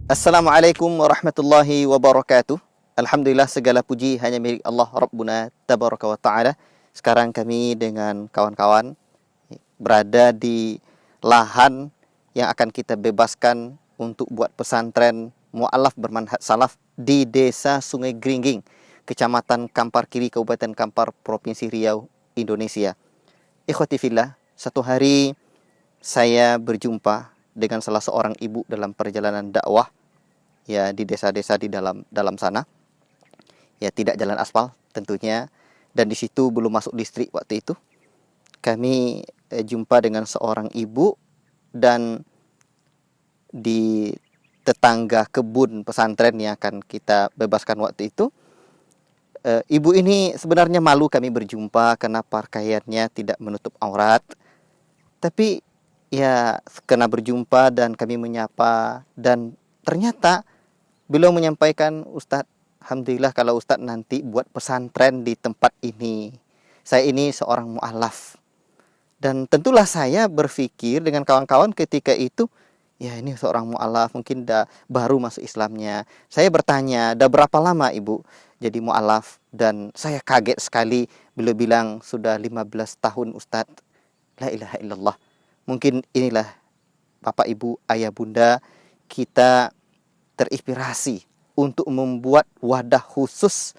Assalamualaikum warahmatullahi wabarakatuh. Alhamdulillah, segala puji hanya milik Allah Rabbuna Tabaraka wa Ta'ala. Sekarang kami dengan kawan-kawan berada di lahan yang akan kita bebaskan untuk buat pesantren mu'alaf bermanhaj salaf di Desa Sungai Geringging, Kecamatan Kampar Kiri, Kabupaten Kampar, Provinsi Riau, Indonesia. Ikhwati fillah, satu hari saya berjumpa dengan salah seorang ibu dalam perjalanan dakwah ya di desa-desa di dalam sana. Ya, tidak jalan aspal tentunya, dan di situ belum masuk distrik waktu itu. Kami jumpa dengan seorang ibu, dan di tetangga kebun pesantren yang akan kita bebaskan waktu itu, ibu ini sebenarnya malu kami berjumpa karena pakaiannya tidak menutup aurat. Tapi ya, kena berjumpa dan kami menyapa, dan ternyata beliau menyampaikan, "Ustadz, alhamdulillah kalau Ustadz nanti buat pesantren di tempat ini. Saya ini seorang mu'alaf." Dan tentulah saya berpikir dengan kawan-kawan ketika itu, ya ini seorang mu'alaf mungkin baru masuk Islamnya. Saya bertanya, "Dah berapa lama Ibu jadi mu'alaf?" Dan saya kaget sekali, beliau bilang, "Sudah 15 tahun Ustadz." La ilaha illallah. Mungkin inilah Bapak Ibu, Ayah Bunda, kita terinspirasi untuk membuat wadah khusus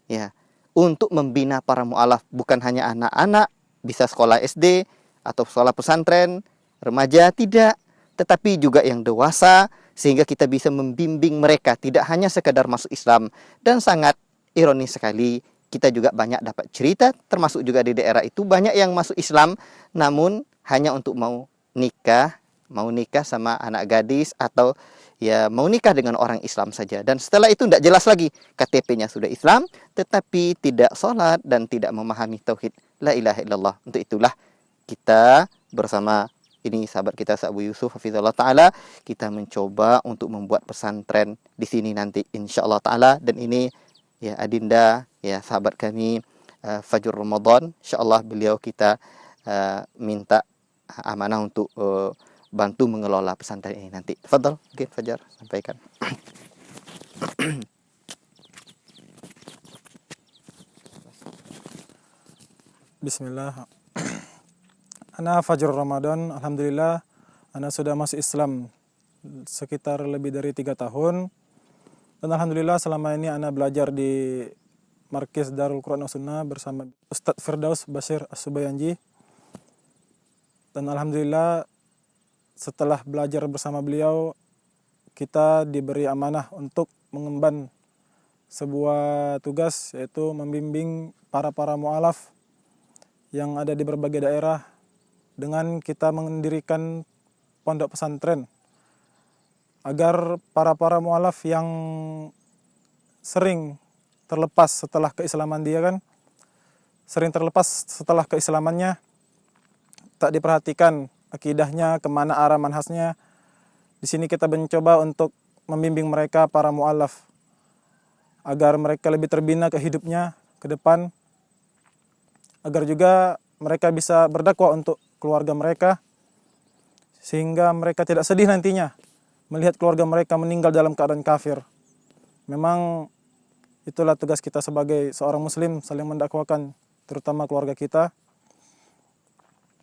ya untuk membina para mu'alaf, bukan hanya anak-anak bisa sekolah SD atau sekolah pesantren, remaja tidak, tetapi juga yang dewasa, sehingga kita bisa membimbing mereka tidak hanya sekedar masuk Islam. Dan sangat ironis sekali, kita juga banyak dapat cerita, termasuk juga di daerah itu banyak yang masuk Islam namun hanya untuk mau nikah sama anak gadis, atau ya mau nikah dengan orang Islam saja. Dan setelah itu tidak jelas lagi, KTP-nya sudah Islam tetapi tidak sholat dan tidak memahami tauhid. La ilaha illallah. Untuk itulah kita bersama ini sahabat kita Abu Yusuf hafizallah taala, kita mencoba untuk membuat pesantren di sini nanti insyaallah taala. Dan ini ya Adinda, ya sahabat kami, Fajrul Ramadan, insyaallah beliau kita minta amanah untuk bantu mengelola pesantren ini nanti. Tafadhal, mungkin Fajar sampaikan. Bismillah. Ana Fajrul Ramadan, alhamdulillah ana sudah masuk Islam sekitar lebih dari 3 tahun. Dan alhamdulillah selama ini ana belajar di Markis Darul Quran Sunnah bersama Ustadz Firdaus Bashir As-Subayanji. Dan alhamdulillah setelah belajar bersama beliau, kita diberi amanah untuk mengemban sebuah tugas, yaitu membimbing para mu'alaf yang ada di berbagai daerah dengan kita mendirikan pondok pesantren agar para mu'alaf yang sering terlepas setelah keislaman dia setelah keislamannya, tak diperhatikan akidahnya, kemana arah manhajnya. Di sini kita mencoba untuk membimbing mereka para mu'alaf agar mereka lebih terbina ke hidupnya ke depan, agar juga mereka bisa berdakwah untuk keluarga mereka, sehingga mereka tidak sedih nantinya melihat keluarga mereka meninggal dalam keadaan kafir. Memang itulah tugas kita sebagai seorang muslim, saling mendakwakan terutama keluarga kita.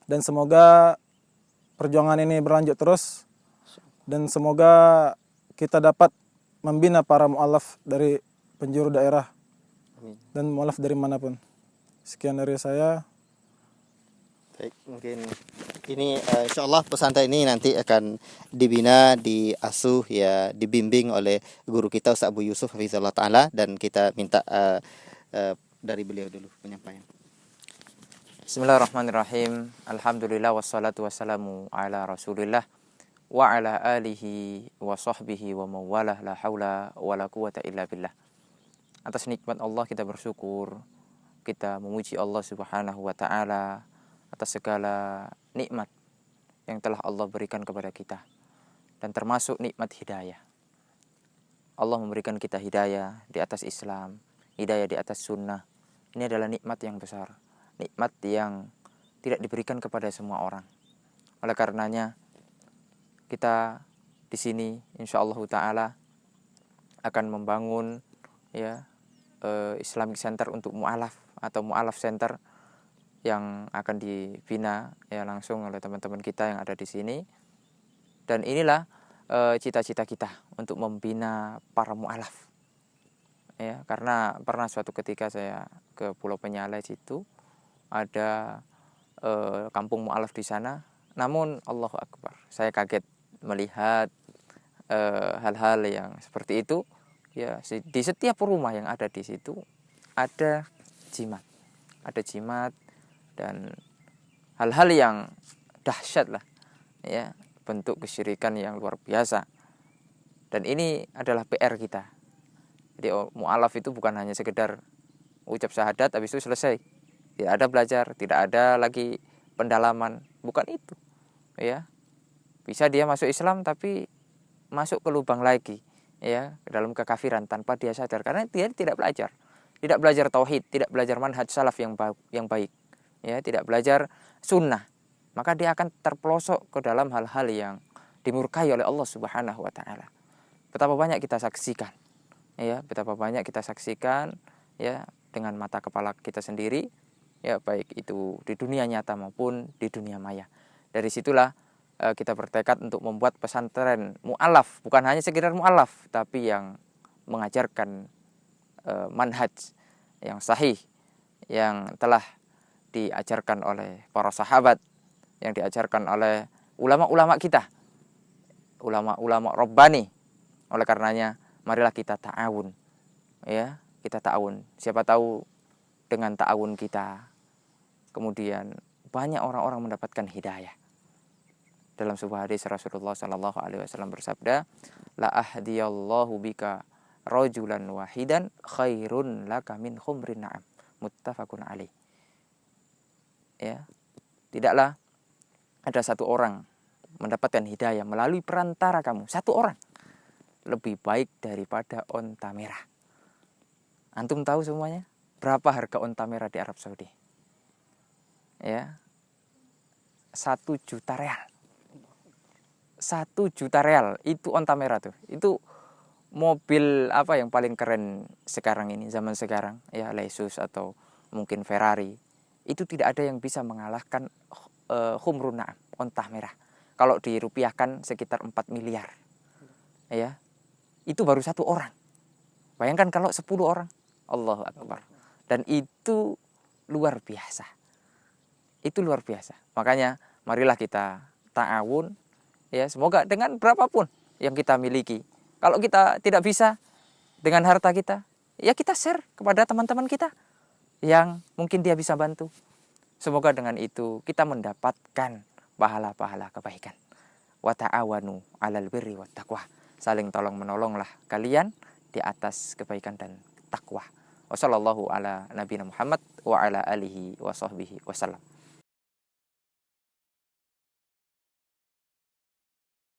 Dan semoga perjuangan ini berlanjut terus, dan semoga kita dapat membina para mu'alaf dari penjuru daerah dan mu'alaf dari manapun. Sekian dari saya. Baik, mungkin ini insyaallah pesantren ini nanti akan dibina, diasuh ya, dibimbing oleh guru kita Ustaz Abu Yusuf hafizallah taala, dan kita minta dari beliau dulu penyampaian. Bismillahirrahmanirrahim. Alhamdulillah wassalatu wassalamu ala Rasulillah wa ala alihi wa sahbihi wa mawalah, la haula wa la quwata illa billah. Atas nikmat Allah kita bersyukur, kita memuji Allah Subhanahu wa taala atas segala nikmat yang telah Allah berikan kepada kita, dan termasuk nikmat hidayah. Allah memberikan kita hidayah di atas Islam, hidayah di atas sunnah. Ini adalah nikmat yang besar, nikmat yang tidak diberikan kepada semua orang. Oleh karenanya kita di sini insyaallah taala akan membangun ya Islamic Center untuk mu'alaf atau mu'alaf center yang akan dibina ya langsung oleh teman-teman kita yang ada di sini. Dan inilah cita-cita kita untuk membina para mu'alaf. Ya, karena pernah suatu ketika saya ke Pulau Penyalai situ ada kampung mu'alaf di sana. Namun Allahu Akbar, saya kaget melihat hal-hal yang seperti itu. Ya, di setiap rumah yang ada di situ ada jimat, dan hal-hal yang dahsyat lah, ya, bentuk kesyirikan yang luar biasa. Dan ini adalah PR kita. Jadi mu'alaf itu bukan hanya sekedar ucap syahadat habis itu selesai, tidak ada belajar, tidak ada lagi pendalaman, bukan itu, ya. Bisa dia masuk Islam tapi masuk ke lubang lagi, ya, ke dalam kekafiran tanpa dia sadar karena dia tidak belajar tauhid, tidak belajar manhaj salaf yang baik, ya, tidak belajar sunnah, maka dia akan terpelosok ke dalam hal-hal yang dimurkai oleh Allah Subhanahu wa taala. Betapa banyak kita saksikan, ya, ya, dengan mata kepala kita sendiri, ya, baik itu di dunia nyata maupun di dunia maya. Dari situlah kita bertekad untuk membuat pesantren mu'alaf, bukan hanya sekedar mu'alaf, tapi yang mengajarkan manhaj yang sahih, yang telah diajarkan oleh para sahabat, yang diajarkan oleh ulama-ulama kita, ulama-ulama Rabbani. Oleh karenanya, marilah kita ta'awun, ya, kita ta'awun. Siapa tahu dengan ta'awun kita, kemudian banyak orang-orang mendapatkan hidayah. Dalam sebuah hadis Rasulullah Sallallahu Alaihi Wasallam bersabda, la ahdiyallahu bika rajulan wahidan khairun laka min khumrin na'am, muttafaqun alaih. Ya, tidaklah ada satu orang mendapatkan hidayah melalui perantara kamu, satu orang, lebih baik daripada onta merah. Antum tahu semuanya berapa harga onta merah di Arab Saudi? Ya, 1 juta real. 1 juta real itu onta merah tuh. Itu mobil apa yang paling keren sekarang ini, zaman sekarang, ya, Lexus atau mungkin Ferrari. Itu tidak ada yang bisa mengalahkan khumrun na'am, onta merah. Kalau dirupiahkan sekitar 4 miliar. Ya. Itu baru satu orang. Bayangkan kalau 10 orang. Allahu Akbar. Dan itu luar biasa. Itu luar biasa. Makanya marilah kita ta'awun, ya, semoga dengan berapapun yang kita miliki. Kalau kita tidak bisa dengan harta kita, ya kita share kepada teman-teman kita yang mungkin dia bisa bantu. Semoga dengan itu kita mendapatkan pahala-pahala kebaikan. Wa ta'awanu 'alal birri wat taqwa. Saling tolong menolonglah kalian di atas kebaikan dan takwa. Wassallallahu ala nabiyina Muhammad wa ala alihi wa sahbihi wasallam.